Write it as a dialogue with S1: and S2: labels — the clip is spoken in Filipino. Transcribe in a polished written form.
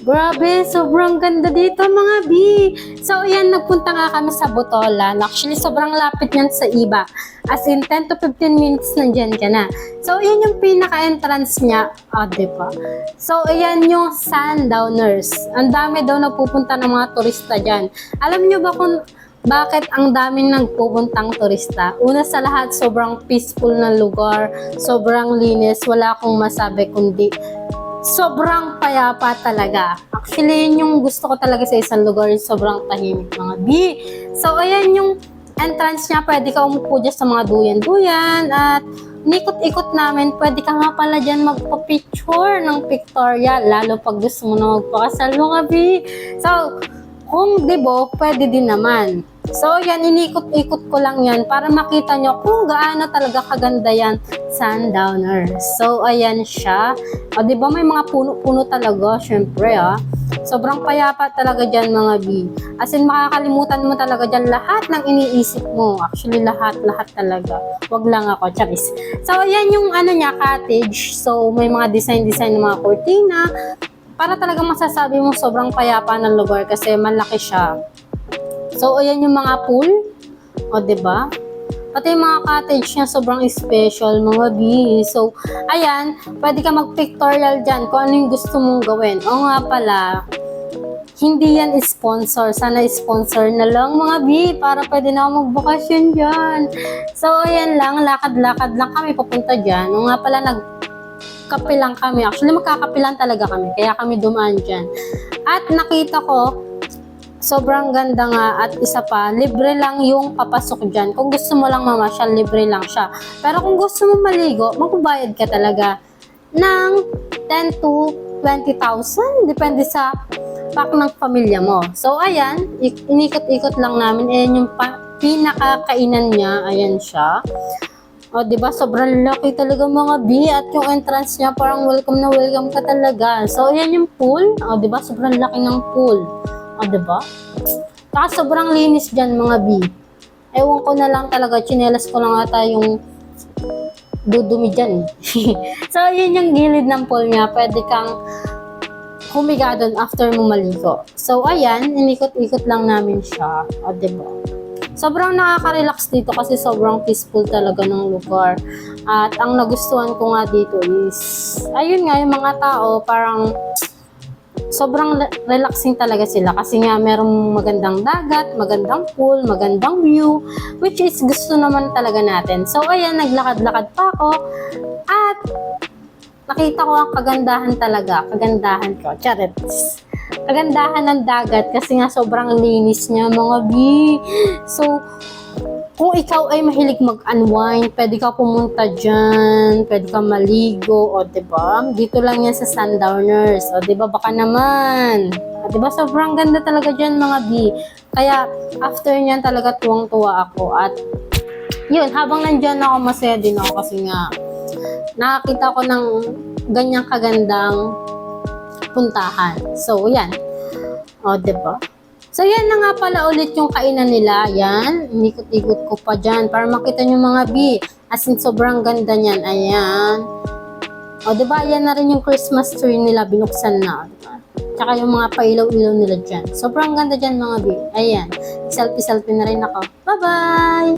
S1: Grabe, sobrang ganda dito mga B. So, ayan, nagpunta nga kami sa Botolan. Actually, sobrang lapit yan sa iba. As in, 10 to 15 minutes nandyan ka na. So, ayan yung pinaka-entrance niya. Diba? So, ayan yung Sundowners. Ang dami daw nagpupunta ng mga turista dyan. Alam nyo ba kung bakit ang daming nagpupuntang turista? Una sa lahat, sobrang peaceful na lugar. Sobrang linis. Wala akong masabi kundi sobrang payapa talaga. Actually, yun yung gusto ko talaga sa isang lugar, sobrang tahimik mga B. So, ayan yung entrance niya. Pwede ka umupo dyan sa mga duyan-duyan at nikot-ikot namin. Pwede ka nga pala dyan magpa-picture ng pictorial, lalo pag gusto mo na magpakasal mga B. So, kung debo, pwede din naman. So, yan, inikot-ikot ko lang yan para makita nyo kung gaano talaga kaganda yan, Sundowners. So, ayan siya. Diba may mga puno-puno talaga, syempre Sobrang payapa talaga dyan mga B. As in, makakalimutan mo talaga dyan lahat ng iniisip mo. Actually, lahat talaga. Wag lang ako, charis. So, ayan yung niya, cottage. So, may mga design-design ng mga cortina. Para talaga masasabi mo sobrang payapa ng lugar kasi malaki siya. So, ayan yung mga pool. Diba? Pati yung mga cottage niya, sobrang special, mga B. So, ayan, pwede ka mag-pictorial dyan kung ano yung gusto mong gawin. O nga pala, hindi yan sponsor. Sana sponsor na lang, mga B, para pwede na ako magbakasyon dyan. So, ayan lang, lakad-lakad lang kami papunta dyan. O nga pala, nagkape lang kami. Actually, magkakape lang talaga kami. Kaya kami dumaan dyan. At nakita ko, sobrang ganda nga at isa pa, libre lang yung papasok dyan. Kung gusto mo lang mamasyal, libre lang siya. Pero kung gusto mo maligo, magbabayad ka talaga ng 10 to 20,000. Depende sa pack ng pamilya mo. So, ayan, inikot-ikot lang namin. Ayan yung pinakakainan niya. Ayan siya. Diba? Sobrang laki talaga mga B. At yung entrance niya, parang welcome na welcome ka talaga. So, ayan yung pool. Diba? Sobrang laki ng pool. Diba? Saka sobrang linis dyan mga B. Ewan ko na lang talaga, chinelas ko lang ata yung dudumi dyan. So, yun yung gilid ng pool niya. Pwede kang humiga doon after mo maligo. So, ayan, inikot-ikot lang namin siya. Diba? Sobrang nakaka-relax dito kasi sobrang peaceful talaga ng lugar. At ang nagustuhan ko nga dito is, ayun nga, yung mga tao parang sobrang relaxing talaga sila kasi nga merong magandang dagat, magandang pool, magandang view, which is gusto naman talaga natin. So, ayan, naglakad-lakad pa ako at nakita ko ang kagandahan talaga. Kagandahan ko. Charits. Kagandahan ng dagat kasi nga sobrang linis niya, mga B. So, kung ikaw ay mahilig mag-unwind, pwede ka pumunta dyan, pwede ka maligo, diba? Dito lang yan sa Sundowners, diba? Baka naman. Diba? Sobrang ganda talaga dyan, mga B. Kaya, after nyan talaga tuwang-tuwa ako. At, yun, habang nandyan ako, masaya din ako kasi nga, nakakita ko ng ganyang kagandang puntahan. So, yan. Diba? So, yan na nga pala ulit yung kainan nila. Yan, inikot-ikot ko pa dyan para makita nyo mga B. As in, sobrang ganda niyan. Ayan. Diba? Yan na rin yung Christmas tree nila. Binuksan na. Diba? Tsaka yung mga pailaw-ilaw nila dyan. Sobrang ganda dyan mga B. Ayan. Selfie-selfie na rin ako. Bye-bye!